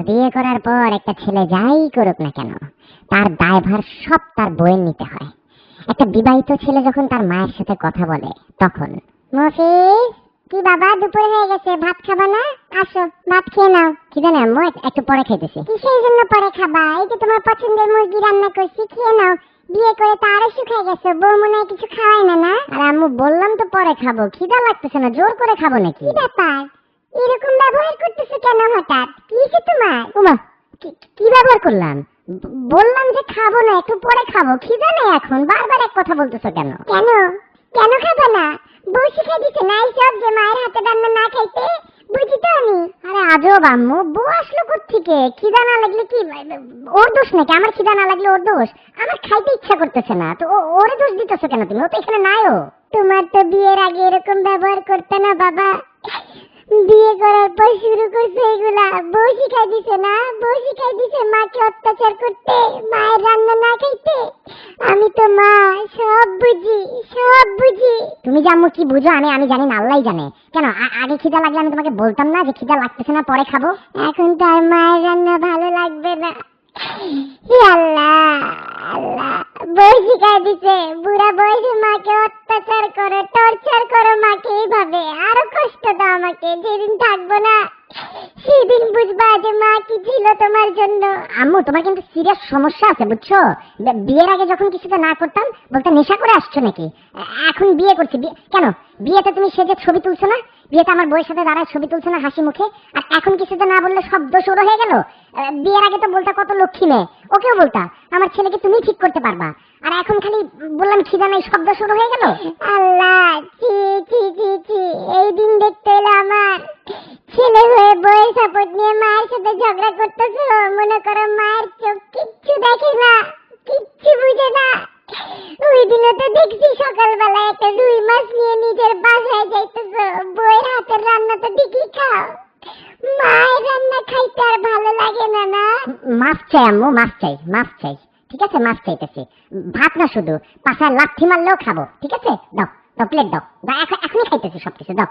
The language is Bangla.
বিয়ে করার পর একটা ছেলে যাই করুক না কেন, তার দায়ভার সব তার বউয়ের নিতে হয়। একটা বিবাহিত ছেলে যখন তার মায়ের সাথে কথা বলে তখন, মফিজ, কি বাবা, দুপুর হয়ে গেছে, ভাত খাবা না? আসো ভাত খেয়ে নাও। কি জানো আম্মু, একটু পরে খাইতেছি। কিসের জন্য পরে খাবা? এই যে তোমার পছন্দের মুরগি রান্না করছি, খেয়ে নাও। বিয়ে করে তো আরো শুকাই গেছো, বউ মনে হয় কিছু খাওয়াই না। না আর আম্মু, বললাম তো পরে খাবো, খিদা লাগতেছে না, জোর করে খাবো নাকি? কি ব্যাপার, এরকম ব্যবহার করতেছো কেন হঠাৎ? কি হয়েছে তোমার? ওমা, কি ব্যবহার করলাম? বললাম যে খাবো না, একটু পরে খাবো, খিদা নেই এখন, বারবার এক কথা বলতেছো কেন? কেন কেন খাবো না? বউ শিখাই দিছে না এইসব, যে মায়ের হাতে রান্না না খাইতে? বুঝি তো আমি। আরে আজব আম্মু, বউ আসলো কোত্থেকে? খিদা না লাগলে কি ওর দোষ নাকি? আমার খিদা না লাগলে ওর দোষ? আমার খাইতে ইচ্ছা করতেছে না তো ওরে দোষ দিতেছো কেন তুমি? ও তো এখানে নাইও। তোমার তো বিয়ের আগে এরকম ব্যবহার করতে না বাবা, বিয়ে করার পর শুরু করছে এগুলা। বউ শিখাই দিছে না? বউ শিখাই দিছে মাকে অত্যাচার করতে, মায়ের রান্না না খাইতে। আমি তো মা, সব বুঝি, সব বুঝি। তুমি যে আম্মু কি বুঝো আমি জানি না, আল্লাহই জানে। কেন আগে খিদা লাগলে আমি তোমাকে বলতাম না যে খিদা লাগতেছে না, পরে খাবো? এখন তার মায়ের রান্না ভালো লাগবে না। হে আল্লাহ, আল্লাহ, বউ শিখাই দিছে বুড়া বয়সে মাকে অত্যাচার করো, টর্চার করো মাকে এইভাবে, আরো কষ্ট দাও আমাকে। যেদিন থাকবো না সেদিন বুঝবা যে মা কি ছিল তোমার জন্য। আম্মু, তোমার কিন্তু সিরিয়াস সমস্যা আছে বুঝছো? বিয়ের আগে যখন কিছুতে না করতাম বলতে নেশা করে আসছো নাকি? এখন বিয়ে করছি, কেন বিয়েতে তুমি সেজে ছবি তুলছো না? বিয়েতে আমার বউয়ের সাথে দাঁড়ায় ছবি তুলছো না হাসি মুখে? আর এখন কিছুতে না বললে শব্দ শুরু হয়ে গেল। বিয়ের আগে তো বলতা কত লক্ষ্মী মেয়ে, ওকেও বলতা আমার ছেলেকে তুমি ঠিক করতে পারবা, আর এখন খালি বললাম খিদা নাই, শব্দ শুরু হয়ে গেল। আল্লাহ, ছি ছি ছি ছি, এই দিন দেখতে এলো আমার। ছেলে হয়ে বউয়ের সাপোর্ট নিয়ে মায়ের সাথে ঝগড়া করতেছো, মনে করো মায়ের চোখ কিচ্ছু দেখে না, কিচ্ছু বুঝে না। ওই দিনও তো দেখছি সকালবেলা একটা রুই মাছ নিয়ে নিজের বাসায় যাইতেছো, বউয়ের হাতের রান্না তো ঠিকই খাও, মায়ের রান্না খাইতে আর ভালো লাগে না? না, মাছ চাই আম্মু, মাছ চাই, মাছ চাই। ঠিক আছে, মাছ চাইতেছি, ভাত না শুধু, পাশায় লাথি মারলেও খাবো। ঠিক আছে, দাও দাও, প্লেট দাও, এখনই খাইতেছি সবকিছু, দাও।